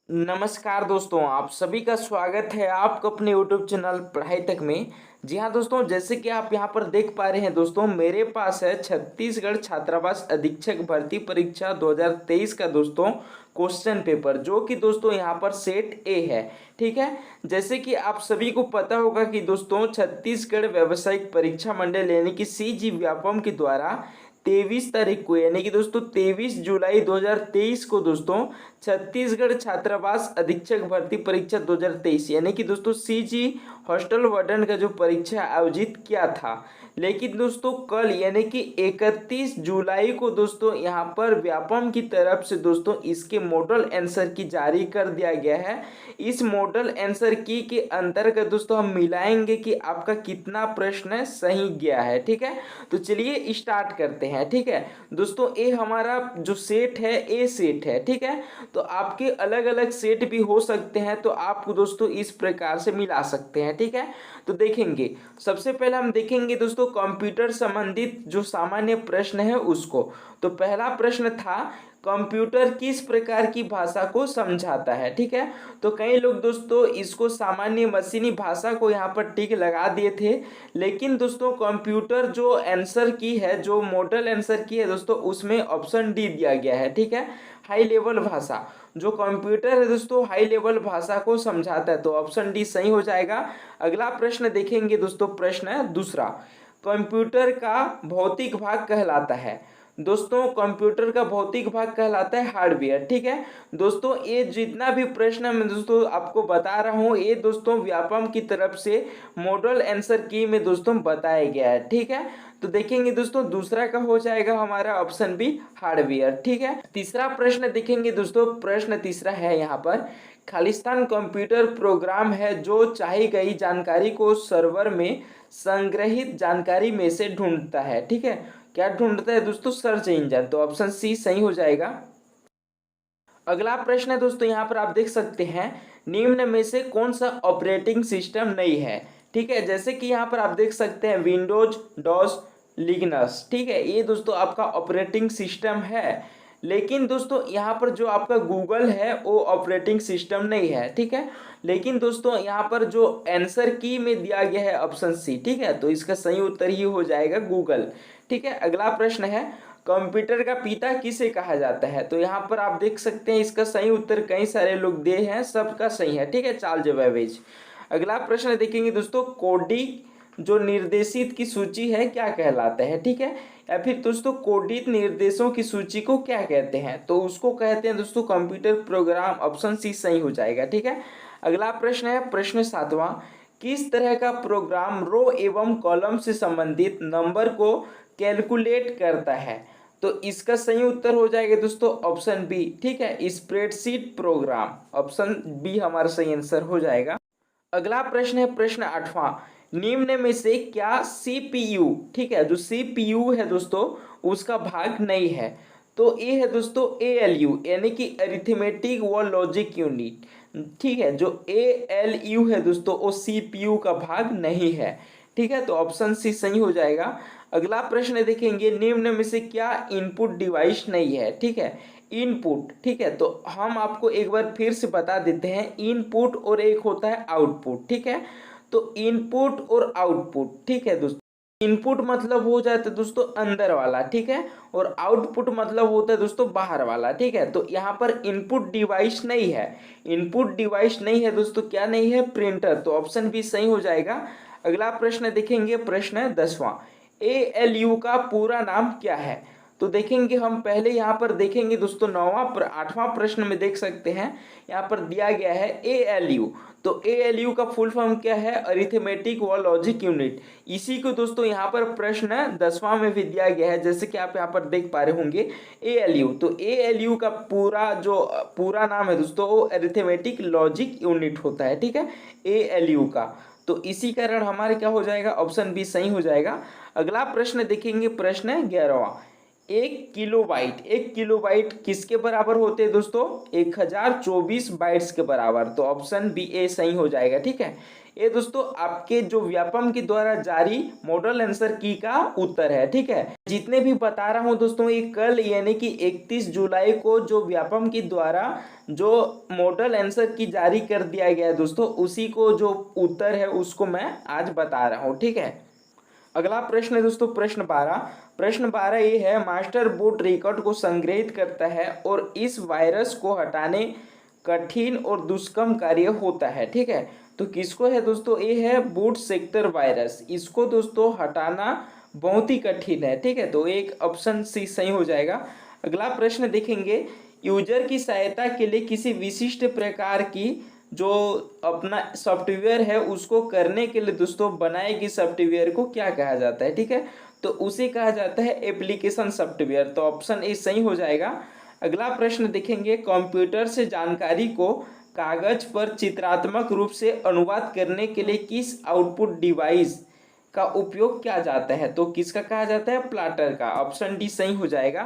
नमस्कार दोस्तों, आप सभी का स्वागत है आपको अपने यूट्यूब चैनल पढ़ाई तक में। जी हाँ दोस्तों, जैसे कि आप यहाँ पर देख पा रहे हैं दोस्तों, मेरे पास है छत्तीसगढ़ छात्रावास अधीक्षक भर्ती परीक्षा 2023 का दोस्तों क्वेश्चन पेपर, जो कि दोस्तों यहाँ पर सेट ए है। ठीक है, जैसे कि आप सभी को पता होगा कि दोस्तों छत्तीसगढ़ व्यावसायिक परीक्षा मंडल यानी कि सीजी व्यापम के द्वारा 23 तारीख को यानी कि दोस्तों 23 जुलाई 2023 को दोस्तों छत्तीसगढ़ छात्रावास अधीक्षक भर्ती परीक्षा 2023 यानी कि दोस्तों सीजी हॉस्टल वार्डन का जो परीक्षा आयोजित किया था। लेकिन दोस्तों कल यानी कि 31 जुलाई को दोस्तों यहाँ पर व्यापम की तरफ से दोस्तों इसके मॉडल आंसर की जारी कर दिया गया है। इस मॉडल आंसर की के अंतर्गत दोस्तों हम मिलाएंगे कि आपका कितना प्रश्न सही गया है। ठीक है, तो चलिए स्टार्ट करते हैं। ठीक है दोस्तों, ये हमारा जो सेट है ए सेट है। ठीक है, तो आपके अलग अलग सेट भी हो सकते हैं, तो आप दोस्तों इस प्रकार से मिला सकते हैं। ठीक है, तो देखेंगे सबसे पहले हम देखेंगे दोस्तों कंप्यूटर संबंधित जो सामान्य प्रश्न है उसको। तो पहला प्रश्न था कंप्यूटर किस प्रकार की भाषा को समझाता है। ठीक है, तो कई लोग दोस्तों इसको सामान्य मशीनी भाषा को यहाँ पर टिक लगा दिए थे, लेकिन दोस्तों कंप्यूटर जो आंसर की है, जो मॉडल आंसर की है दोस्तों, उसमें ऑप्शन डी दिया गया है। ठीक है, हाई लेवल भाषा, जो कंप्यूटर है दोस्तों हाई लेवल भाषा को समझाता है, तो ऑप्शन डी सही हो जाएगा। अगला प्रश्न देखेंगे दोस्तों, प्रश्न है दूसरा, कंप्यूटर का भौतिक भाग कहलाता है। दोस्तों कंप्यूटर का भौतिक भाग कहलाता है हार्डवेयर। ठीक है दोस्तों, ये जितना भी प्रश्न मैं दोस्तों आपको बता रहा हूँ, ये दोस्तों व्यापम की तरफ से मॉडल आंसर की में दोस्तों बताया गया है। ठीक है, तो देखेंगे दोस्तों दूसरा का हो जाएगा हमारा ऑप्शन बी हार्डवेयर। ठीक है, तीसरा प्रश्न देखेंगे दोस्तों, प्रश्न तीसरा है यहाँ पर, खालिस्तान कंप्यूटर प्रोग्राम है जो चाही गई जानकारी को सर्वर में संग्रहित जानकारी में से ढूंढता है। ठीक है, क्या ढूंढता है दोस्तों? सर्च इंजन, तो ऑप्शन सी सही हो जाएगा। अगला प्रश्न है दोस्तों, यहाँ पर आप देख सकते हैं निम्न में से कौन सा ऑपरेटिंग सिस्टम नहीं है। ठीक है, जैसे कि यहाँ पर आप देख सकते हैं विंडोज, डॉस, लिनक्स। ठीक है, ये दोस्तों आपका ऑपरेटिंग सिस्टम है, लेकिन दोस्तों यहाँ पर जो आपका गूगल है वो ऑपरेटिंग सिस्टम नहीं है। ठीक है, लेकिन दोस्तों यहाँ पर जो आंसर की में दिया गया है ऑप्शन सी। ठीक है, तो इसका सही उत्तर ही हो जाएगा गूगल। ठीक है, अगला प्रश्न है कंप्यूटर का पिता किसे कहा जाता है। तो यहाँ पर आप देख सकते हैं इसका सही उत्तर कई सारे लोग दे हैं, सबका सही है। ठीक है, चार्ल्स बेबेज। अगला प्रश्न देखेंगे दोस्तों, कोडिंग जो निर्देशित की सूची है क्या कहलाता है। ठीक है, या फिर दोस्तों कोडित निर्देशों की सूची को क्या कहते हैं, तो उसको कहते हैं दोस्तों कंप्यूटर प्रोग्राम। ऑप्शन सी सही हो जाएगा। ठीक है, अगला प्रश्न है प्रश्न सातवां, किस तरह का प्रोग्राम रो एवं कॉलम से संबंधित नंबर को कैलकुलेट करता है। तो इसका सही उत्तर हो जाएगा दोस्तों ऑप्शन बी। ठीक है, स्प्रेडशीट प्रोग्राम, ऑप्शन बी हमारा सही आंसर हो जाएगा। अगला प्रश्न है प्रश्न आठवां, निम्न में से क्या सीपीयू, ठीक है, जो सीपीयू है दोस्तों उसका भाग नहीं है। तो ये है दोस्तों एएलयू यानी कि अरिथमेटिक व लॉजिक यूनिट। ठीक है, जो एएलयू है दोस्तों वो सीपीयू का भाग नहीं है। ठीक है, तो ऑप्शन सी सही हो जाएगा। अगला प्रश्न देखेंगे, निम्न में से क्या इनपुट डिवाइस नहीं है। ठीक है, इनपुट, ठीक है, तो हम आपको एक बार फिर से बता देते हैं, इनपुट और एक होता है आउटपुट। ठीक है, तो इनपुट और आउटपुट, ठीक है दोस्तों, इनपुट मतलब हो जाता है दोस्तों अंदर वाला। ठीक है, और आउटपुट मतलब होता है दोस्तों बाहर वाला। ठीक है, तो यहाँ पर इनपुट डिवाइस नहीं है, इनपुट डिवाइस नहीं है दोस्तों, क्या नहीं है? प्रिंटर, तो ऑप्शन बी सही हो जाएगा। अगला प्रश्न देखेंगे, प्रश्न है 10वां, एएलयू का पूरा नाम क्या है। तो देखेंगे हम पहले यहाँ पर देखेंगे दोस्तों 8वां प्रश्न में देख सकते हैं यहाँ पर दिया गया है एएलयू। तो एएलयू का फुल फॉर्म क्या है? अरिथमेटिक व लॉजिक यूनिट। इसी को दोस्तों यहाँ पर प्रश्न 10वां में भी दिया गया है, जैसे कि आप यहाँ पर देख पा रहे होंगे एएलयू। तो एएलयू का पूरा नाम है दोस्तों वो अरिथमेटिक लॉजिक यूनिट होता है। ठीक है, एएलयू का, तो इसी कारण हमारे क्या हो जाएगा? ऑप्शन बी सही हो जाएगा। अगला प्रश्न देखेंगे, प्रश्न 11वां, एक किलोबाइट किसके बराबर होते हैं दोस्तों? 1024 बाइट्स के बराबर। तो ऑप्शन बी ए सही हो जाएगा। ठीक है, ये दोस्तों आपके जो व्यापम के द्वारा जारी मॉडल आंसर की का उत्तर है। ठीक है, जितने भी बता रहा हूं दोस्तों, ये कल यानी कि 31 जुलाई को जो व्यापम के द्वारा जो मॉडल आंसर की जारी कर दिया गया है दोस्तों, उसी को जो उत्तर है उसको मैं आज बता रहा हूँ। ठीक है, अगला प्रश्न है दोस्तों प्रश्न 12 ये है, मास्टर बूट रिकॉर्ड को संग्रहित करता है और इस वायरस को हटाने कठिन और दुष्कर्म कार्य होता है। ठीक है, तो किसको है दोस्तों? ये है बूट सेक्टर वायरस। इसको दोस्तों हटाना बहुत ही कठिन है। ठीक है, तो एक ऑप्शन सी सही हो जाएगा। अगला प्रश्न देखेंगे, यूजर की सहायता के लिए किसी विशिष्ट प्रकार की जो अपना सॉफ्टवेयर है उसको करने के लिए दोस्तों बनाए गए सॉफ्टवेयर को क्या कहा जाता है? ठीक है, तो उसे कहा जाता है एप्लीकेशन सॉफ्टवेयर। तो ऑप्शन ए सही हो जाएगा। अगला प्रश्न देखेंगे, कंप्यूटर से जानकारी को कागज पर चित्रात्मक रूप से अनुवाद करने के लिए किस आउटपुट डिवाइस का उपयोग किया जाता है? तो किसका कहा जाता है? प्लाटर का। ऑप्शन डी सही हो जाएगा।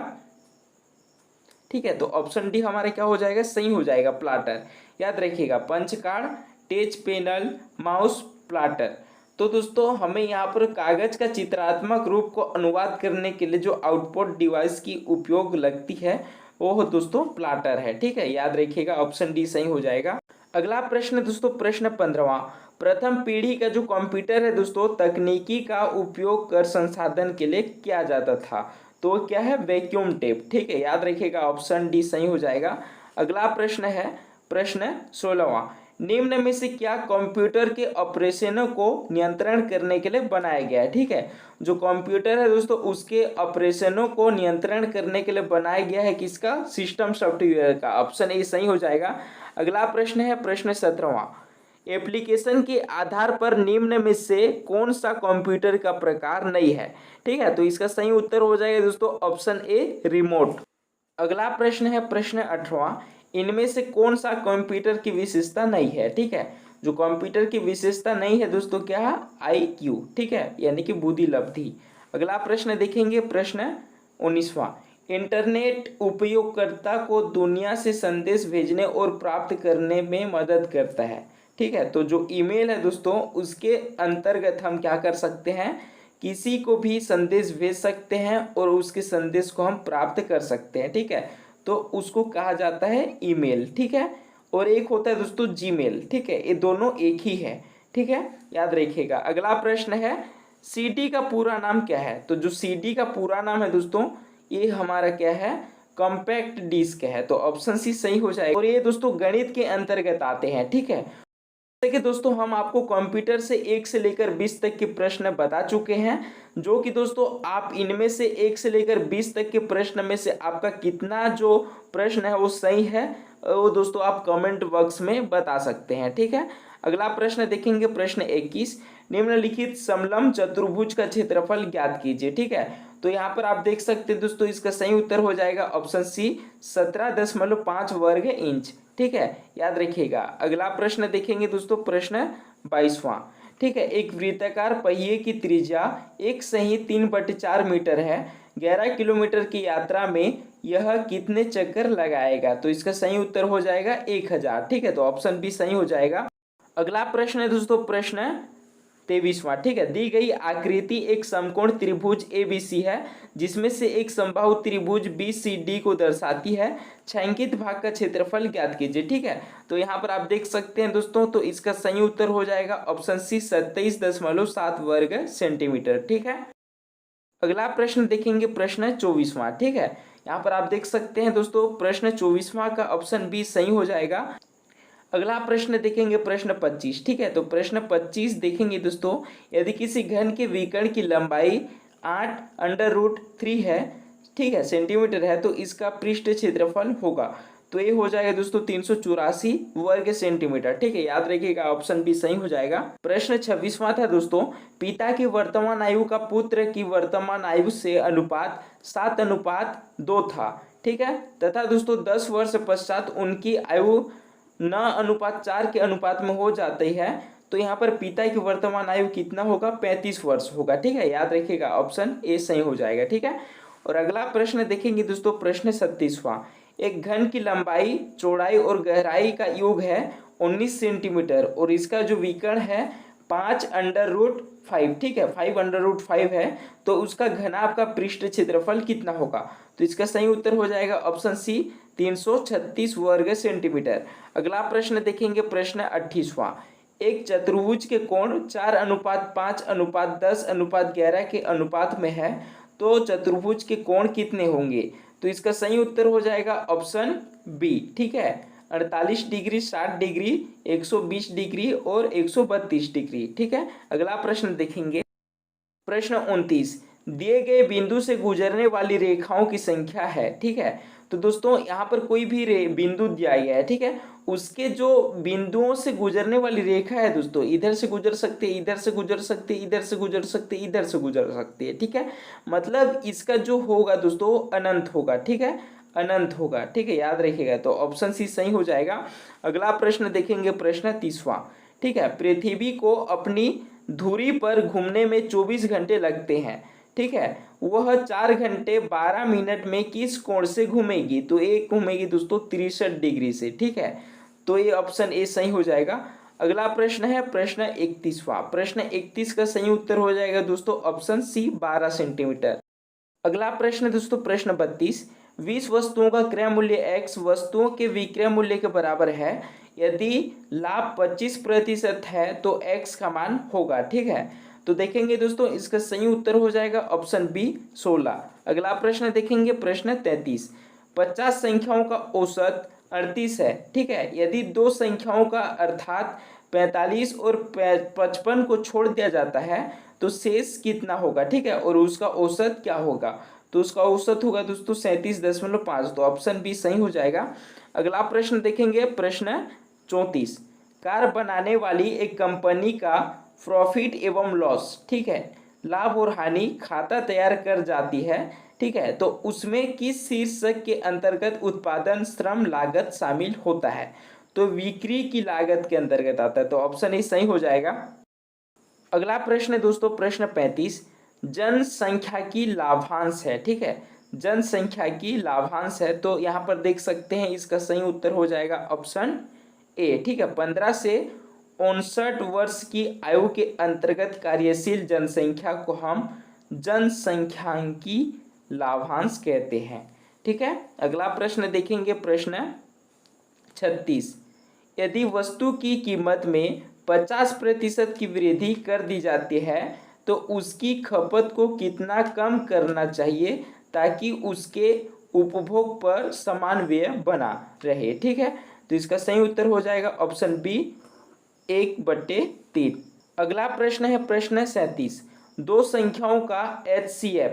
ठीक है, तो ऑप्शन डी हमारे क्या हो जाएगा? सही हो जाएगा, प्लाटर। याद रखिएगा, punch card, touch panel, mouse, plotter. तो दोस्तों हमें यहाँ पर कागज का चित्रात्मक रूप को अनुवाद करने के लिए जो आउटपुट डिवाइस की उपयोग लगती है वो दोस्तों प्लाटर है। ठीक है, याद रखिएगा, ऑप्शन डी सही हो जाएगा। अगला प्रश्न दोस्तों प्रश्न 15वां, प्रथम पीढ़ी का जो कंप्यूटर है दोस्तों तकनीकी का उपयोग कर संसाधन के लिए किया जाता था, तो क्या है? Vacuum tape. ठीक है, याद रखिएगा, ऑप्शन डी सही हो जाएगा। अगला प्रश्न है प्रश्न 16वां, निम्न में से क्या कंप्यूटर के ऑपरेशनों को नियंत्रण करने के लिए बनाया गया है? ठीक है, जो कंप्यूटर है दोस्तों उसके ऑपरेशनों को नियंत्रण करने के लिए बनाया गया है किसका? सिस्टम सॉफ्टवेयर का। ऑप्शन ए सही हो जाएगा। अगला प्रश्न है प्रश्न 17वां, एप्लीकेशन के आधार पर निम्न में से कौन सा कंप्यूटर का प्रकार नहीं है? ठीक है, तो इसका सही उत्तर हो जाएगा दोस्तों ऑप्शन ए रिमोट। अगला प्रश्न है प्रश्न 18वां, इनमें से कौन सा कंप्यूटर की विशेषता नहीं है? ठीक है, जो कंप्यूटर की विशेषता नहीं है दोस्तों क्या है? IQ। ठीक है, यानी कि बुद्धि लब्धि। अगला प्रश्न देखेंगे प्रश्न 19वां, इंटरनेट उपयोगकर्ता को दुनिया से संदेश भेजने और प्राप्त करने में मदद करता है। ठीक है, तो जो ईमेल है दोस्तों उसके अंतर्गत हम क्या कर सकते हैं? किसी को भी संदेश भेज सकते हैं और उसके संदेश को हम प्राप्त कर सकते हैं। ठीक है, तो उसको कहा जाता है ईमेल। ठीक है, और एक होता है दोस्तों जीमेल। ठीक है, ये दोनों एक ही है। ठीक है, याद रखिएगा। अगला प्रश्न है, CD का पूरा नाम क्या है? तो जो CD का पूरा नाम है दोस्तों ये हमारा क्या है? कॉम्पैक्ट डिस्क है। तो ऑप्शन सी सही हो जाएगा। और ये दोस्तों गणित के अंतर्गत आते हैं। ठीक है, देखिए दोस्तों हम आपको कंप्यूटर से 1 से लेकर 20 तक के प्रश्न बता चुके हैं, जो कि दोस्तों आप इनमें से 1 से लेकर 20 तक के प्रश्न में से आपका कितना जो प्रश्न है वो सही है वो दोस्तों आप कमेंट बॉक्स में बता सकते हैं। ठीक है, अगला प्रश्न देखेंगे प्रश्न 21, निम्नलिखित समलंब चतुर्भुज का क्षेत्रफल ज्ञात कीजिए। ठीक है, तो यहाँ पर आप देख सकते हैं दोस्तों इसका सही उत्तर हो जाएगा ऑप्शन सी 17.5 वर्ग इंच। ठीक है, याद रखिएगा। अगला प्रश्न देखेंगे दोस्तों प्रश्न 22वां। ठीक है, एक वृत्ताकार पहिए की त्रिज्या एक सही 3/4 मीटर है, 11 किलोमीटर की यात्रा में यह कितने चक्कर लगाएगा? तो इसका सही उत्तर हो जाएगा 1000। ठीक है, तो ऑप्शन बी सही हो जाएगा। अगला प्रश्न है दोस्तों प्रश्न 23वां। ठीक है, दी गई आकृति एक समकोण त्रिभुज ABC है जिसमें से एक समबाहु त्रिभुज BCD को दर्शाती है, छायांकित भाग का क्षेत्रफल ज्ञात कीजिए। ठीक है, तो यहाँ पर आप देख सकते हैं दोस्तों, तो इसका सही उत्तर हो जाएगा ऑप्शन सी 27.7 वर्ग सेंटीमीटर। ठीक है, अगला प्रश्न देखेंगे प्रश्न 24वां। ठीक है, यहाँ पर आप देख सकते हैं दोस्तों प्रश्न 24वां का ऑप्शन बी सही हो जाएगा। अगला प्रश्न देखेंगे प्रश्न 25। ठीक है, तो प्रश्न 25 देखेंगे दोस्तों, यदि किसी घन के विकर्ण की लंबाई 8√3 है, ठीक है, सेंटीमीटर है, तो इसका पृष्ठ क्षेत्रफल होगा, तो ये हो जाएगा दोस्तों 384 वर्ग सेंटीमीटर। ठीक है, याद रखिएगा ऑप्शन बी सही हो जाएगा। प्रश्न 26वां था दोस्तों, पिता की वर्तमान आयु का पुत्र की वर्तमान आयु से अनुपात 7:2 था। ठीक है, तथा दोस्तों 10 वर्ष पश्चात उनकी आयु 9:4 के अनुपात में हो जाती है, तो यहाँ पर पिता की वर्तमान आयु कितना होगा? 35 वर्ष होगा। ठीक है, याद रखिएगा ऑप्शन ए सही हो जाएगा। ठीक है, और अगला प्रश्न देखेंगे दोस्तों, प्रश्न 37वां। एक घन की लंबाई, चौड़ाई और गहराई का योग है 19 सेंटीमीटर और इसका जो विकर्ण है 5√5, ठीक है, 5√5 है, तो उसका घनाभ का पृष्ठ क्षेत्रफल कितना होगा? तो इसका सही उत्तर हो जाएगा ऑप्शन सी, 336 वर्ग सेंटीमीटर। अगला प्रश्न देखेंगे, प्रश्न 28वां। एक चतुर्भुज के कोण 4:5:10:11 के अनुपात में है, तो चतुर्भुज के कोण कितने होंगे? तो इसका सही उत्तर हो जाएगा ऑप्शन बी, ठीक है, 48 डिग्री, 60 डिग्री, 120 डिग्री और 132 डिग्री, ठीक है। अगला प्रश्न देखेंगे, प्रश्न 29। दिए गए बिंदु से गुजरने वाली रेखाओं की संख्या है, ठीक है। तो दोस्तों यहाँ पर कोई भी बिंदु दिया गया है, ठीक है, उसके जो बिंदुओं से गुजरने वाली रेखा है दोस्तों, इधर से गुजर सकते, इधर से गुजर सकते, इधर से गुजर सकते, इधर से गुजर सकती है, ठीक है। मतलब इसका जो होगा दोस्तों अनंत होगा, ठीक है, अनंत होगा, ठीक है, याद रखिएगा। तो ऑप्शन सी सही हो जाएगा। अगला प्रश्न देखेंगे, प्रश्न 30वां, ठीक है। पृथ्वी को अपनी धुरी पर घूमने में 24 घंटे लगते हैं, ठीक है, वह 4 घंटे 12 मिनट में किस कोण से घूमेगी? तो एक घूमेगी दोस्तों 63 डिग्री से, ठीक है, तो ये ऑप्शन ए सही हो जाएगा। अगला प्रश्न है प्रश्न 31वां। प्रश्न 31 का सही उत्तर हो जाएगा दोस्तों ऑप्शन सी, 12 सेंटीमीटर। अगला प्रश्न दोस्तों, प्रश्न 32। 20 वस्तुओं का क्रय मूल्य x वस्तुओं के विक्रय मूल्य के बराबर है। यदि लाभ 25% है तो x का मान होगा, ठीक है। तो देखेंगे दोस्तों, इसका सही उत्तर हो जाएगा ऑप्शन बी, 16। अगला प्रश्न देखेंगे, प्रश्न 33। 50 संख्याओं का औसत 38 है, ठीक है। यदि दो संख्याओं का अर्थात 45 और 55 को छोड़ दिया जाता है तो शेष कितना होगा, ठीक है, और उसका औसत क्या होगा? तो उसका औसत होगा दोस्तों 37.5, तो ऑप्शन बी सही हो जाएगा। अगला प्रश्न देखेंगे, प्रश्न 34। कार बनाने वाली एक कंपनी का प्रॉफिट एवं लॉस, ठीक है, लाभ और हानि खाता तैयार कर जाती है, ठीक है, तो उसमें किस शीर्षक के अंतर्गत उत्पादन श्रम लागत शामिल होता है? तो बिक्री की लागत के अंतर्गत आता है, तो ऑप्शन ए सही हो जाएगा। अगला प्रश्न है दोस्तों, प्रश्न 35। जनसंख्या की लाभांश है, ठीक है, जनसंख्या की लाभांश है, तो यहाँ पर देख सकते हैं इसका सही उत्तर हो जाएगा ऑप्शन ए, ठीक है। 15 से 59 वर्ष की आयु के अंतर्गत कार्यशील जनसंख्या को हम जनसंख्यांकी लाभांश कहते हैं, ठीक है। अगला प्रश्न देखेंगे, प्रश्न 36। यदि वस्तु की कीमत में 50% की वृद्धि कर दी जाती है तो उसकी खपत को कितना कम करना चाहिए ताकि उसके उपभोग पर समान व्यय बना रहे, ठीक है। तो इसका सही उत्तर हो जाएगा ऑप्शन बी, 1/3। अगला प्रश्न है प्रश्न 37। दो संख्याओं का HCF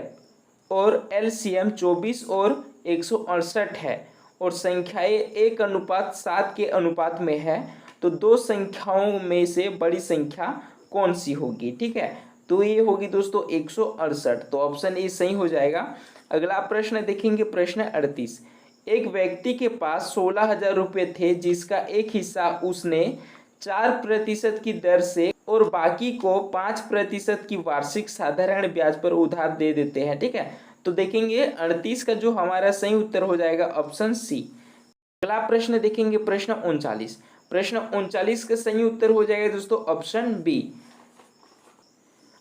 और LCM 24 और 168 है और संख्याएं 1:7 के अनुपात में है, तो दो संख्याओं में से बड़ी संख्या कौन सी होगी, ठीक है। तो ये होगी दोस्तों 168, तो ऑप्शन ए सही हो जाएगा। अगला प्रश्न देखेंगे, प्रश्न 38। एक व्यक्ति के पास 16,000 रुपये थे जिसका एक हिस्सा उसने 4% की दर से और बाकी को 5% की वार्षिक साधारण ब्याज पर उधार दे देते हैं, ठीक है। तो देखेंगे 38 का जो हमारा सही उत्तर हो जाएगा ऑप्शन सी। अगला प्रश्न देखेंगे, प्रश्न 39। प्रश्न 39 का सही उत्तर हो जाएगा दोस्तों ऑप्शन बी।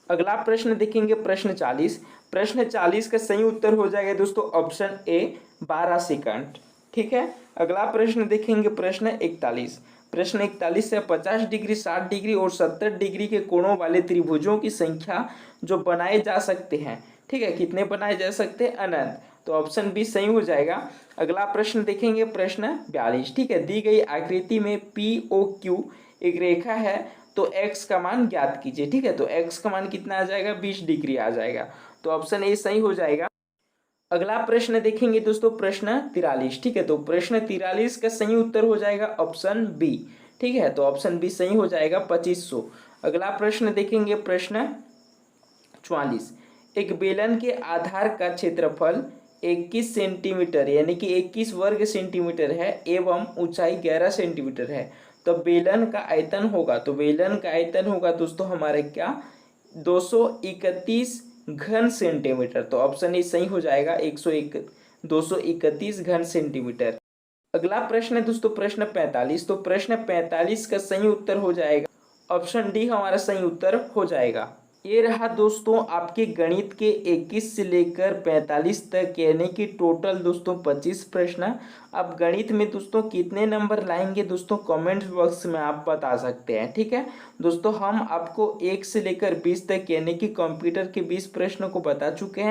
अगला प्रश्न देखेंगे, प्रश्न 40। प्रश्न 40 का सही उत्तर हो जाएगा दोस्तों ऑप्शन ए, 12 सेकंड, ठीक है। अगला प्रश्न देखेंगे, प्रश्न 41। प्रश्न 41 से 50 डिग्री, 60 डिग्री और 70 डिग्री के कोणों वाले त्रिभुजों की संख्या जो बनाए जा सकते हैं, ठीक है, कितने बनाए जा सकते हैं? अनंत, तो ऑप्शन बी सही हो जाएगा। अगला प्रश्न देखेंगे, प्रश्न 42, ठीक है। दी गई आकृति में POQ एक रेखा है तो x का मान ज्ञात कीजिए, ठीक है। तो x का मान कितना आ जाएगा? 20 डिग्री आ जाएगा, तो ऑप्शन ए सही हो जाएगा। अगला प्रश्न देखेंगे दोस्तों, प्रश्न 43, ठीक है। तो प्रश्न 43 का सही उत्तर हो जाएगा ऑप्शन बी, ठीक है। तो ऑप्शन बी सही हो जाएगा, 2500। अगला प्रश्न देखेंगे, प्रश्न 44। एक बेलन के आधार का क्षेत्रफल 21 सेंटीमीटर यानी कि 21 वर्ग सेंटीमीटर है एवं ऊंचाई 11 सेंटीमीटर है, तो बेलन का आयतन होगा, तो बेलन का आयतन होगा दोस्तों हमारे क्या, 231 घन सेंटीमीटर। तो ऑप्शन ए सही हो जाएगा, 231 घन सेंटीमीटर। अगला प्रश्न है दोस्तों प्रश्न 45। तो प्रश्न 45 का सही उत्तर हो जाएगा ऑप्शन डी, हमारा सही उत्तर हो जाएगा। ये रहा दोस्तों आपके गणित के 21 से लेकर 45 तक, यानी कि टोटल दोस्तों 25 प्रश्न। अब गणित में दोस्तों कितने नंबर लाएंगे दोस्तों, कमेंट बॉक्स में आप बता सकते हैं, ठीक है दोस्तों। हम आपको 1 से लेकर 20 तक यानी कि कंप्यूटर के 20 प्रश्नों को बता चुके हैं।